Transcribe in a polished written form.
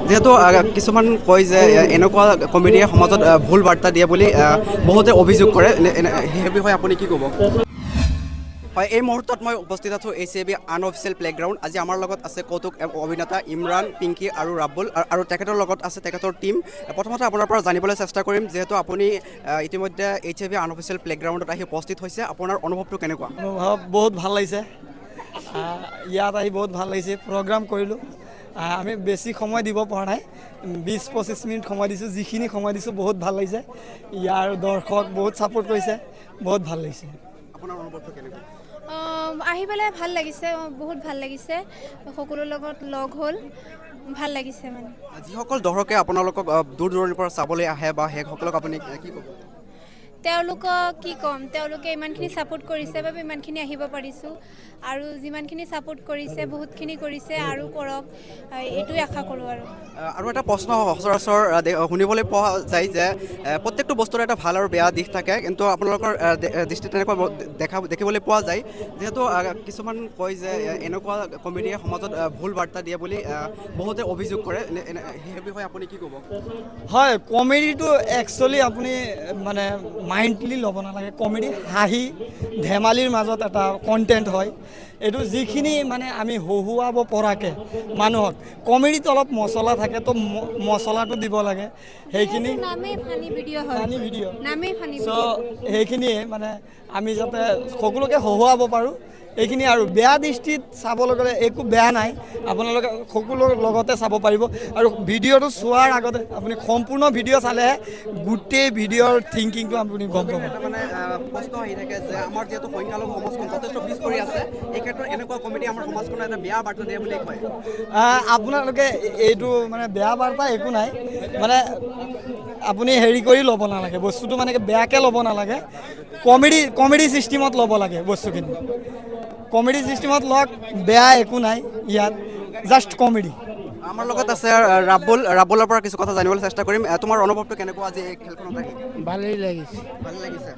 যেহেতু কিছুমান কয় যে এনেকুৱা কমেডিয়ে সমাজত ভুল বাৰ্তা দিয়ে বুলি বহুতে অভিযোগ কৰে সেই বিষয়ে আপুনি কি ক'ব হয় এই মুহূৰ্তত মই উপস্থিত আছোঁ ACAB আনঅফিচিয়েল প্লেগ্ৰাউণ্ড আজি আমাৰ লগত আছে কৌতুক অভিনেতা ইমৰান পিংকি আৰু ৰাবুল আৰু তেখেতৰ লগত আছে তেখেতৰ টীম প্ৰথমতে আপোনাৰ পৰা জানিবলৈ চেষ্টা কৰিম যিহেতু আপুনি ইতিমধ্যে ACAB আনঅফিচিয়েল প্লেগ্ৰাউণ্ডত আহি উপস্থিত হৈছে আপোনাৰ অনুভৱটো কেনেকুৱা অনুভৱ বহুত ভাল লাগিছে ইয়াত আহি বহুত ভাল লাগিছে প্ৰগ্ৰাম কৰিলোঁ আমি বেছি সময় দিব পৰা নাই 20-25 মিনিট সময় দিছোঁ যিখিনি সময় দিছোঁ বহুত ভাল লাগিছে ইয়াৰ দৰ্শক বহুত ছাপোৰ্ট কৰিছে বহুত ভাল লাগিছে আপোনাৰ অনুভৱটো কেনেকুৱা আহি পেলাই ভাল লাগিছে বহুত ভাল লাগিছে সকলোৰ লগত লগ হ'ল ভাল লাগিছে মানে যিসকল দৰ্শকে আপোনালোকক দূৰ দূৰণিৰ পৰা চাবলৈ আহে বা সেইসকলক আপুনি কি ক'ব তেওঁলোকক কি ক'ম তেওঁলোকে ইমানখিনি ছাপোৰ্ট কৰিছে বাবে ইমানখিনি আহিব পাৰিছোঁ আৰু যিমানখিনি ছাপোৰ্ট কৰিছে বহুতখিনি কৰিছে আৰু কৰক এইটোৱে আশা কৰোঁ আৰু এটা প্ৰশ্ন সচৰাচৰ শুনিবলৈ পোৱা যায় যে প্ৰত্যেকটো বস্তুৰ এটা ভাল আৰু বেয়া দিশ থাকে কিন্তু আপোনালোকৰ দৃষ্টিত তেনেকুৱা দেখিবলৈ পোৱা যায় যিহেতু কিছুমান কয় যে এনেকুৱা কমেডিয়ে সমাজত ভুল বাৰ্তা দিয়ে বুলি বহুতে অভিযোগ কৰে সেই বিষয়ে আপুনি কি ক'ব হয় কমেডিটো একচুৱেলি আপুনি মানে মাইণ্ডলি ল'ব নালাগে কমেডি হাঁহি ধেমালিৰ মাজত এটা কণ্টেণ্ট হয় এইটো যিখিনি মানে আমি হহুৱাব পৰাকৈ মানুহক কমেডিত অলপ মছলা থাকে তো মছলাটো দিব লাগে সেইখিনি ফানি ভিডিঅ' চ' সেইখিনিয়ে মানে আমি যাতে সকলোকে হহুৱাব পাৰোঁ এইখিনি আৰু বেয়া দৃষ্টিত চাবলৈ গ'লে একো বেয়া নাই আপোনালোকে সকলোৰ লগতে চাব পাৰিব আৰু ভিডিঅ'টো চোৱাৰ আগতে আপুনি সম্পূৰ্ণ ভিডিঅ' চালেহে গোটেই ভিডিঅ'ৰ থিংকিংটো আপুনি গম পাব মানে প্ৰশ্ন আহি থাকে যে আমাৰ যিহেতু সংখ্যালঘু সমাজখন যথেষ্ট পিছ পৰি আছে এই ক্ষেত্ৰত এনেকুৱা কমেডি আমাৰ সমাজখনৰ এটা বেয়া বাৰ্তা দিয়ে বুলি কয় আপোনালোকে এইটো মানে বেয়া বাৰ্তা একো নাই মানে আপুনি হেৰি কৰি ল'ব নালাগে বস্তুটো মানে বেয়াকৈ ল'ব নালাগে কমেডি চিষ্টেমত ল'ব লাগে বস্তুখিনি কমেডি চিষ্টেমত লওক বেয়া একো নাই ইয়াত জাষ্ট কমেডি আমাৰ লগত আছে ৰাবুলৰ পৰা কিছু কথা জানিবলৈ চেষ্টা কৰিম তোমাৰ অনুভৱটো কেনেকুৱা আজি এই খেলখনত আহি ভালেই লাগিছে ভালে লাগিছে